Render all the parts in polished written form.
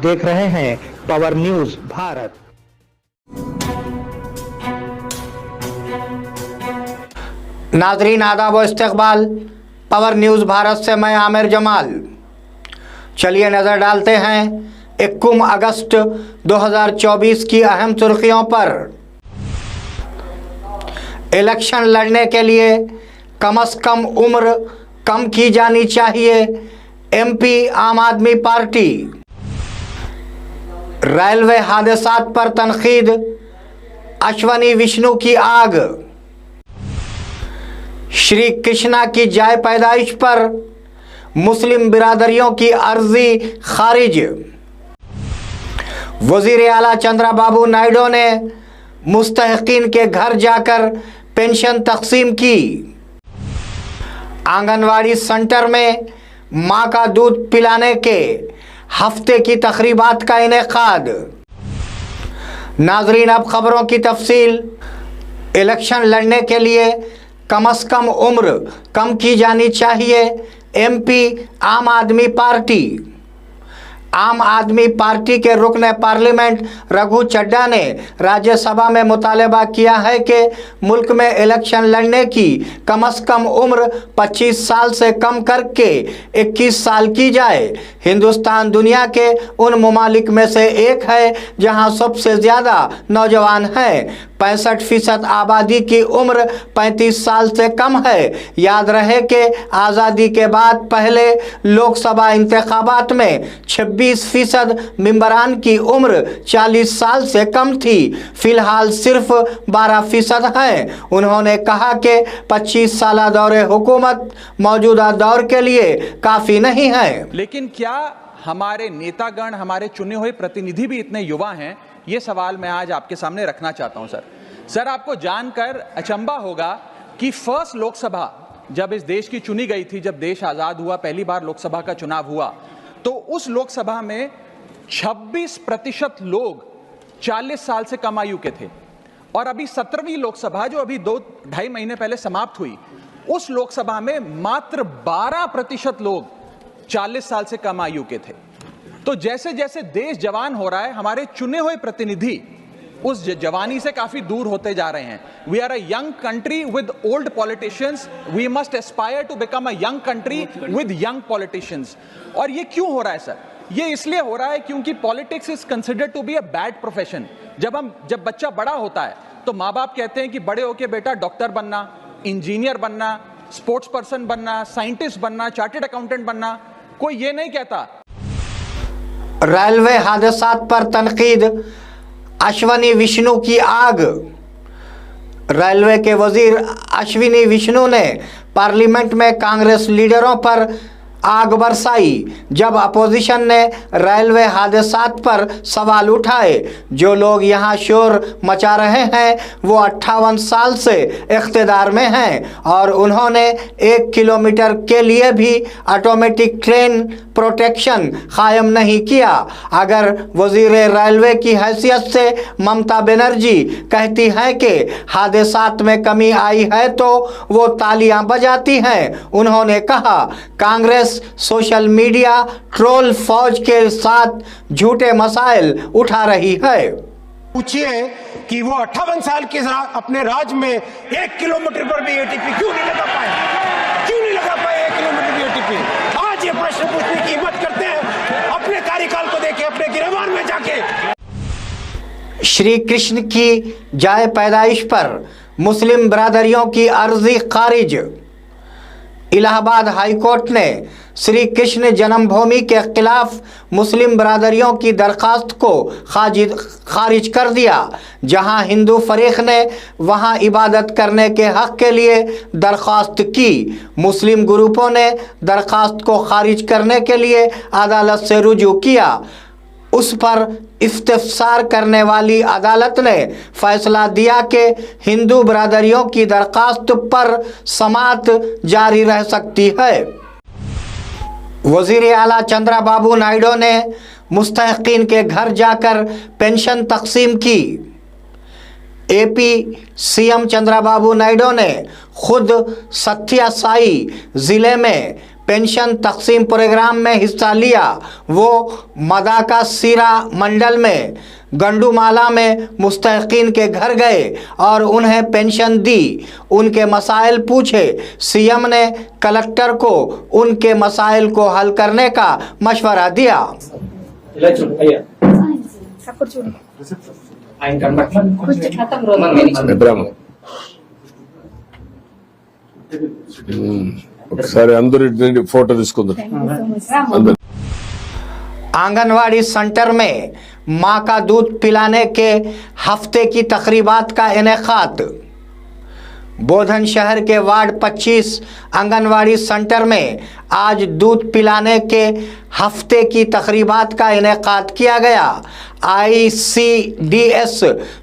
देख रहे हैं पावर न्यूज भारत। नाजरीन आदाब व इस्तकबाल, पावर न्यूज भारत से मैं आमिर जमाल। चलिए नजर डालते हैं 21 अगस्त 2024 की अहम सुर्खियों पर। इलेक्शन लड़ने के लिए कम से कम उम्र कम की जानी चाहिए, एमपी आम आदमी पार्टी। रेलवे हादसात पर तनकीद, अश्वनी विष्णु की आग। श्री कृष्णा की जाए पैदाइश पर मुस्लिम बिरादरियों की अर्जी खारिज। वजीर आला चंद्रबाबू नायडू ने मुस्तहिकीन के घर जाकर पेंशन तकसीम की। आंगनवाड़ी सेंटर में मां का दूध पिलाने के हफ्ते की तकरीबात का इनेकाद। नाजरीन अब खबरों की तफसील। इलेक्शन लड़ने के लिए कम से कम उम्र कम की जानी चाहिए, एमपी आम आदमी पार्टी। आम आदमी पार्टी के रुकन पार्लियामेंट रघु चड्ढा ने राज्यसभा में मुतालबा किया है कि मुल्क में इलेक्शन लड़ने की कम से कम उम्र 25 साल से कम करके 21 साल की जाए। हिंदुस्तान दुनिया के उन ममालिक में से एक है जहां सबसे ज़्यादा नौजवान हैं। 65% आबादी की उम्र 35 साल से कम है। याद रहे कि आज़ादी के बाद पहले लोकसभा इंतखाबात में 26% मेंबरान की उम्र 40 साल से कम थी, फिलहाल सिर्फ 12% हैं। उन्होंने कहा कि 25 साल दौरे हुकूमत मौजूदा दौर के लिए काफ़ी नहीं है। लेकिन क्या हमारे नेतागण, हमारे चुने हुए प्रतिनिधि भी इतने युवा हैं? ये सवाल मैं आज आपके सामने रखना चाहता हूं। सर आपको जानकर अचंभा होगा कि फर्स्ट लोकसभा जब इस देश की चुनी गई थी, जब देश आज़ाद हुआ, पहली बार लोकसभा का चुनाव हुआ, तो उस लोकसभा में 26% लोग 40 साल से कम आयु के थे। और अभी 17वीं लोकसभा जो अभी 2-2.5 महीने पहले समाप्त हुई, उस लोकसभा में मात्र 12% लोग 40 साल से कम आयु के थे। तो जैसे जैसे देश जवान हो रहा है, हमारे चुने हुए प्रतिनिधि उस जवानी से काफी दूर होते जा रहे हैं। We are a young country with old politicians, we must aspire to become a young country with young politicians. और ये क्यों हो रहा है सर? ये इसलिए हो रहा है क्योंकि politics is considered to be a bad profession. जब बच्चा बड़ा होता है तो माँ बाप कहते हैं कि बड़े होके बेटा डॉक्टर बनना, इंजीनियर बनना, स्पोर्ट्स पर्सन बनना, साइंटिस्ट बनना, चार्टर्ड अकाउंटेंट बनना। कोई ये नहीं कहता। रेलवे हादसात पर तनकीद, अश्वनी विष्णु की आग। रेलवे के वजीर अश्विनी विष्णु ने पार्लियामेंट में कांग्रेस लीडरों पर आग बरसाई जब अपोजिशन ने रेलवे हादसात पर सवाल उठाए। जो लोग यहां शोर मचा रहे हैं वो 58 साल से इख्तिदार में हैं और उन्होंने 1 किलोमीटर के लिए भी ऑटोमेटिक ट्रेन प्रोटेक्शन कायम नहीं किया। अगर वजीर रेलवे की हैसियत से ममता बनर्जी कहती हैं कि हादसात में कमी आई है तो वो तालियां बजाती हैं। उन्होंने कहा कांग्रेस सोशल मीडिया ट्रोल फौज के साथ झूठे मसाइल उठा रही है। पूछिए कि वो 58 साल के अपने राज्य में 1 किलोमीटर पर भी एटीपी क्यों नहीं लगा पाए? क्यों नहीं लगा पाए 1 किलोमीटर भी एटीपी? आज ये प्रश्न पूछने की हिम्मत करते हैं, अपने कार्यकाल को देखें, अपने गिरबान में जाके। श्री कृष्ण की जाए पैदाइश पर मुस्लिम बिरादरियों की अर्जी खारिज। इलाहाबाद हाईकोर्ट ने श्री कृष्ण जन्मभूमि के खिलाफ मुस्लिम बिरादरियों की दरखास्त को खारिज कर दिया। जहां हिंदू फरीक ने वहां इबादत करने के हक के लिए दरखास्त की, मुस्लिम ग्रुपों ने दरखास्त को खारिज करने के लिए अदालत से रुजू किया। उस पर इफ्तिसार करने वाली अदालत ने फैसला दिया कि हिंदू बिरादरियों की दरखास्त पर समाअत जारी रह सकती है। वजीर आला चंद्रबाबू नायडू ने मुस्तहिकीन के घर जाकर पेंशन तकसीम की। एपी सीएम चंद्रबाबू नायडू ने खुद सत्यासाई ज़िले में पेंशन तकसीम प्रोग्राम में हिस्सा लिया। वो मदाका सीरा मंडल में गंडूमाला में मुस्तहिकीन के घर गए और उन्हें पेंशन दी, उनके मसाइल पूछे। सीएम ने कलेक्टर को उनके मसाइल को हल करने का मशवरा दिया। ఒకసారి అందరూ ఇటు ఫోటో తీసుకుందాం. आंगनवाड़ी सेंटर में मां का दूध पिलाने के हफ्ते की तकरीबात का इनेकाद। बोधन शहर के वार्ड 25 आंगनवाड़ी सेंटर में आज दूध पिलाने के हफ्ते की तकरीबात का इनेकाद किया गया। ICDS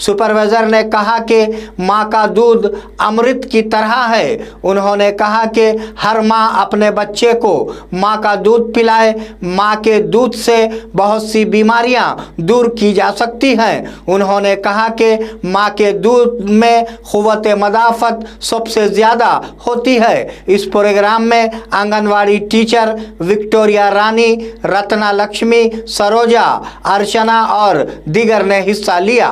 सुपरवाइजर ने कहा कि माँ का दूध अमृत की तरह है। उन्होंने कहा कि हर माँ अपने बच्चे को माँ का दूध पिलाए। माँ के दूध से बहुत सी बीमारियाँ दूर की जा सकती हैं। उन्होंने कहा कि माँ के दूध में क़ुव्वत मदाफ़त सबसे ज़्यादा होती है। इस प्रोग्राम में आंगनवाड़ी टीचर विक्टोरिया रानी, रत्ना लक्ष्मी, सरोजा, अर्चना और दीगर ने हिस्सा लिया।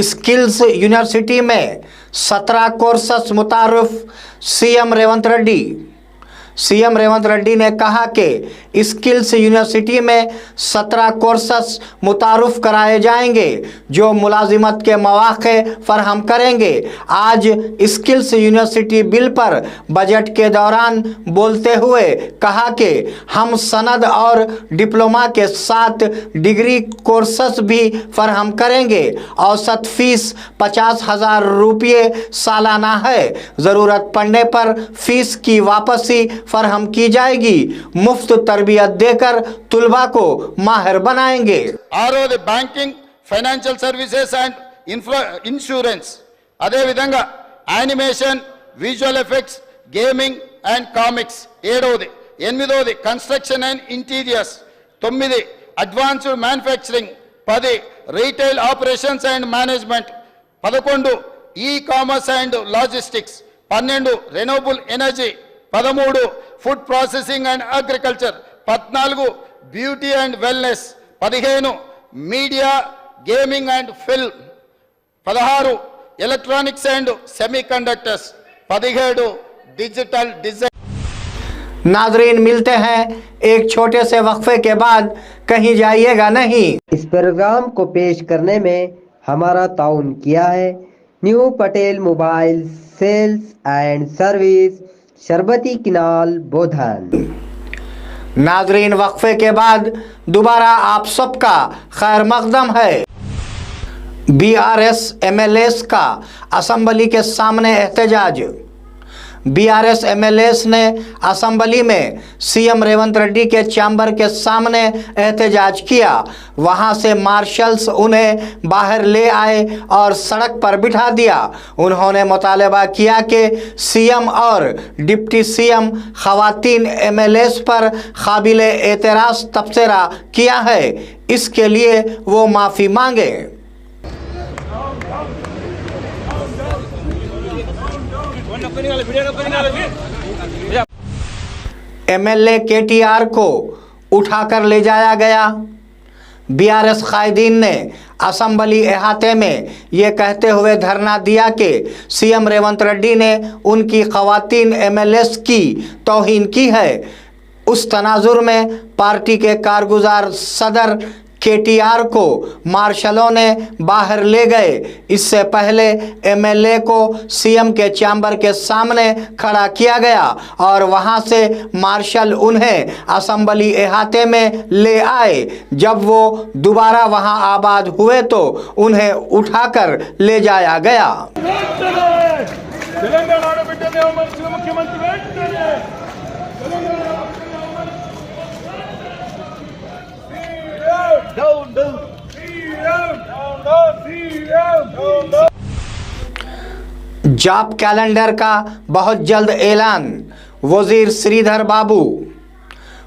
स्किल्स यूनिवर्सिटी में 17 कोर्सेस मुतारुफ सीएम रेवंत रेड्डी ने कहा कि स्किल्स यूनिवर्सिटी में 17 कोर्सेस मुतारुफ कराए जाएंगे जो मुलाजिमत के मौक़े फराहम करेंगे। आज स्किल्स यूनिवर्सिटी बिल पर बजट के दौरान बोलते हुए कहा कि हम सनद और डिप्लोमा के साथ डिग्री कोर्सेस भी फराहम करेंगे। औसत फीस 50,000 रुपये सालाना है। ज़रूरत पड़ने पर फीस की वापसी फराहम की जाएगी। मुफ्त तरबियत देकर तुलबा को माहिर बनाएंगे। आरोది banking, financial services and insurance, అదే విధంగా animation, visual effects, gaming and comics. 7వది. 8వది construction and interiors. 9 advanced manufacturing. 10 retail operations and management. 11 e commerce and logistics. 12 renewable energy. 13 food processing and agriculture. 14 beauty and wellness. 15 media, gaming and film. 16 electronics and semiconductors. 17 digital design. नाजरीन, मिलते हैं एक छोटे से वक्फे के बाद, कहीं जाइएगा नहीं। इस प्रोग्राम को पेश करने में हमारा ताउन किया है new Patel mobile sales and service, शरबती किनाल, बोधन। नाजरीन, वक्फे के बाद दोबारा आप सबका खैर मकदम है। BRS MLAs का असम्बली के सामने एहतजाज। BRS MLAs ने असम्बली में सीएम रेवंत रेड्डी के चैम्बर के सामने एहतजाज किया। वहां से मार्शल्स उन्हें बाहर ले आए और सड़क पर बिठा दिया। उन्होंने मुतालबा किया कि सीएम और डिप्टी सीएम खवातीन MLAs पर काबिल एतराज़ तबसरा किया है, इसके लिए वो माफ़ी मांगे। MLA KTR को उठाकर ले जाया गया। BRS कायदीन ने असम्बली अहाते में ये कहते हुए धरना दिया कि सीएम रेवंत रेड्डी ने उनकी खवातीन MLAs की तौहीन की है। उस तनाजुर में पार्टी के कारगुजार सदर KTR को मार्शलों ने बाहर ले गए। इससे पहले MLA को सीएम के चैम्बर के सामने खड़ा किया गया और वहां से मार्शल उन्हें असम्बली अहाते में ले आए। जब वो दोबारा वहां आबाद हुए तो उन्हें उठाकर ले जाया गया। जॉब कैलेंडर का बहुत जल्द ऐलान। वजीर श्रीधर बाबू।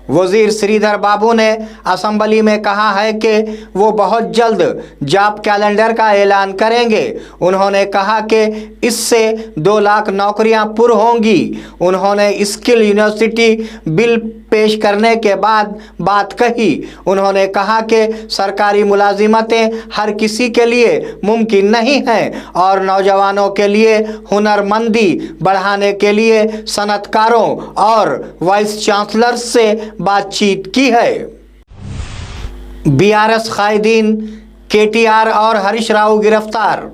वजीर श्रीधर बाबू ने असेंबली में कहा है कि वो बहुत जल्द जॉब कैलेंडर का ऐलान करेंगे। उन्होंने कहा कि इससे 2 लाख नौकरियां पुर होंगी। उन्होंने स्किल यूनिवर्सिटी बिल पेश करने के बाद बात कही। उन्होंने कहा कि सरकारी मुलाजिमतें हर किसी के लिए मुमकिन नहीं हैं और नौजवानों के लिए हुनरमंदी बढ़ाने के लिए सनतकारों और वाइस चांसलर से बातचीत की है। बीआरएस कायदीन केटीआर और हरीश राव गिरफ्तार।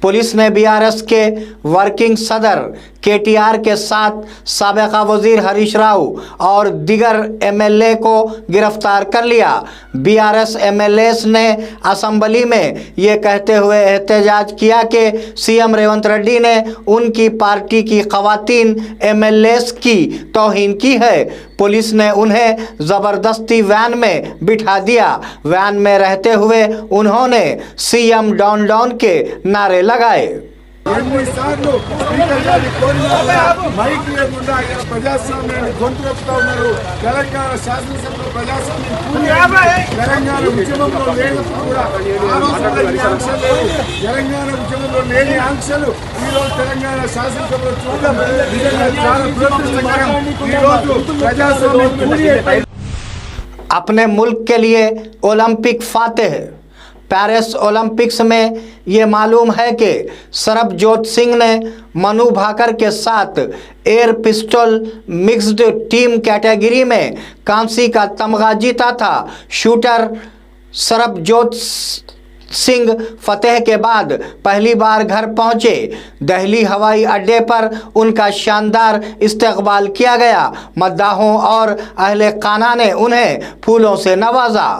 पुलिस ने बीआरएस के वर्किंग सदर केटीआर के साथ साबिका वजीर हरीश राव और दीगर एमएलए को गिरफ्तार कर लिया। बीआरएस एमएलएस ने असेंबली में ये कहते हुए एहतजाज किया कि सीएम रेवंत रेड्डी ने उनकी पार्टी की खवातीन एमएलएस की तौहीन की है। पुलिस ने उन्हें ज़बरदस्ती वैन में बिठा दिया। वैन में रहते हुए उन्होंने सीएम डाउन डाउन के नारे लगाए। ఎన్నిసార్లు స్పీకర్ గారి కోరిన మైక్ లేకుండా ఇక్కడ ప్రజాస్వామ్యాన్ని గొంతుకొస్తా ఉన్నారు. తెలంగాణ శాసనసభలో ప్రజాస్వామ్యం తెలంగాణ ఉద్యమంలో లేనప్పుడు కూడా ఆంక్షలు లేవు. తెలంగాణ ఉద్యమంలో లేని ఆంక్షలు ఈరోజు తెలంగాణ శాసనసభలో చూడడం నిజంగా చాలా దురదృష్టకరం. ఈరోజు ప్రజాస్వామ్యం अपने मुल्क के लिए ओलंपिक फातेह। पेरिस ओलंपिक्स में ये मालूम है कि सरबजोत सिंह ने मनु भाकर के साथ air pistol mixed team category में कांसी का तमगा जीता था। शूटर सरबजोत सिंह फतेह के बाद पहली बार घर पहुंचे। दिल्ली हवाई अड्डे पर उनका शानदार इस्तकबाल किया गया। मद्दाहों और अहले खाना ने उन्हें फूलों से नवाजा।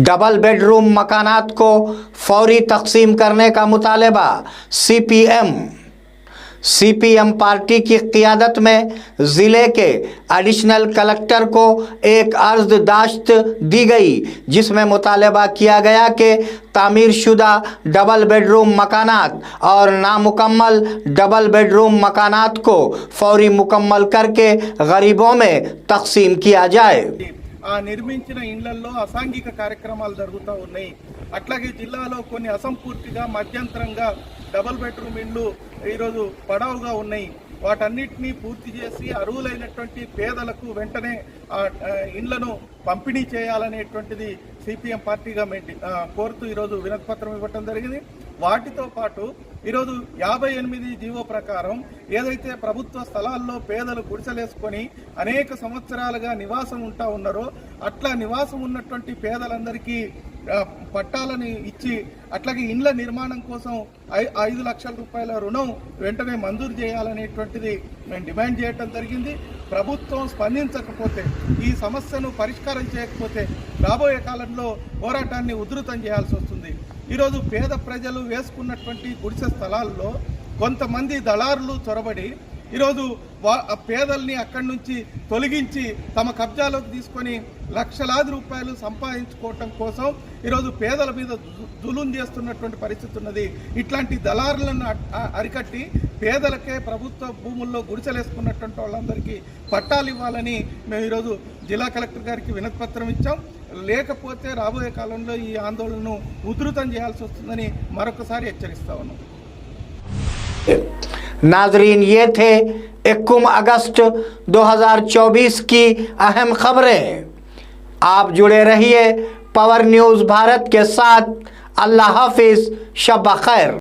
डबल बेडरूम मकानात को फौरी तकसीम करने का मुतालबा। सीपीएम पार्टी की क़ियादत में ज़िले के एडिशनल कलेक्टर को एक अर्ज़दाश्त दी गई, जिसमें मुतालबा किया गया कि तामीरशुदा डबल बेडरूम मकानात और नामुकम्मल डबल बेडरूम मकानात को फौरी मुकम्मल करके गरीबों में तकसीम किया जाए। ఆ నిర్మించిన ఇళ్లల్లో అసాంఘిక కార్యక్రమాలు జరుగుతూ ఉన్నాయి. అట్లాగే జిల్లాలో కొన్ని అసంపూర్తిగా మధ్యంతరంగా డబుల్ బెడ్రూమ్ ఇళ్ళు ఈరోజు పడావుగా ఉన్నాయి. వాటన్నిటినీ పూర్తి చేసి అర్హులైనటువంటి పేదలకు వెంటనే ఆ ఇళ్లను పంపిణీ చేయాలనేటువంటిది సిపిఎం పార్టీగా కోరుతూ ఈరోజు వినతి పత్రం ఇవ్వటం జరిగింది. వాటితో పాటు ఈరోజు 58 జీవో ప్రకారం ఏదైతే ప్రభుత్వ స్థలాల్లో పేదలు గుడిసెలేసుకొని అనేక సంవత్సరాలుగా నివాసం ఉంటా ఉన్నారో అట్లా నివాసం ఉన్నటువంటి పేదలందరికీ పట్టాలని ఇచ్చి అట్లాగే ఇండ్ల నిర్మాణం కోసం 5 లక్షల రూపాయల రుణం వెంటనే మంజూరు చేయాలనేటువంటిది మేము డిమాండ్ చేయడం జరిగింది. ప్రభుత్వం స్పందించకపోతే, ఈ సమస్యను పరిష్కారం చేయకపోతే రాబోయే కాలంలో పోరాటాన్ని ఉధృతం చేయాల్సి వస్తుంది. ఈరోజు పేద ప్రజలు వేసుకున్నటువంటి గుడిసె స్థలాల్లో కొంతమంది దళారులు చొరబడి ఈరోజు పేదల్ని అక్కడి నుంచి తొలగించి తమ కబ్జాలోకి తీసుకొని లక్షలాది రూపాయలు సంపాదించుకోవటం కోసం ఈరోజు పేదల మీద జులుం చేస్తున్నటువంటి పరిస్థితి ఉన్నది. ఇట్లాంటి దళారులను అరికట్టి పేదలకే ప్రభుత్వ భూముల్లో గుడిసెలేసుకున్నటువంటి వాళ్ళందరికీ పట్టాలు ఇవ్వాలని మేము ఈరోజు జిల్లా కలెక్టర్ గారికి వినతి పత్రం ఇచ్చాం. లేకపోతే రాబోయే కాలంలో ఈ ఆందోళనను ఉధృతం చేయాల్సి వస్తుందని మరొకసారి హెచ్చరిస్తా ఉన్నాం. नाजरीन, ये थे 21 अगस्त 2024 की अहम खबरें। आप जुड़े रहिए पावर न्यूज़ भारत के साथ। अल्लाह हाफिज़, शब खैर।